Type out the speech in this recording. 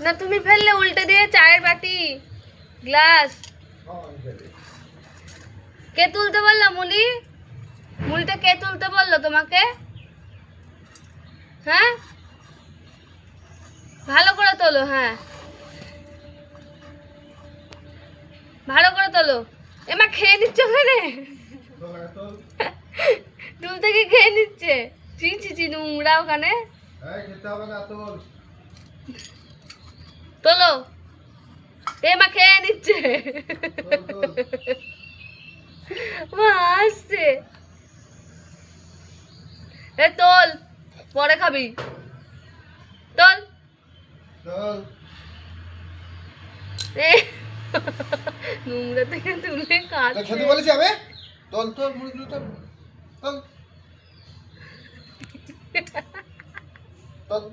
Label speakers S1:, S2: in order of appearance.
S1: না তুমি ফেললে উল্টে দিয়ে চায়ের বাটি গ্লাস। কে তুলতে বললো মুলি? মুলিটা কে তুলতে বললো তোমাকে? হ্যাঁ ভালো করে তোলো। হ্যাঁ ভালো করে তোলো। এমা খেয়ে নিচ্ছ ওখানে? তুলতে কি খেয়ে নিচ্ছে? চি চি চি নোংরা ওখানে। তোলো। এমা খেয়ে নিচ্ছে। মা আসছে। এ তোল, পরে খাবি। তোল। এ নোংরা থেকে তুলে কাটছে।
S2: খেতে বলেছি আমি? তোল তোল মুড়িগুলো তোল। তোল। তোল।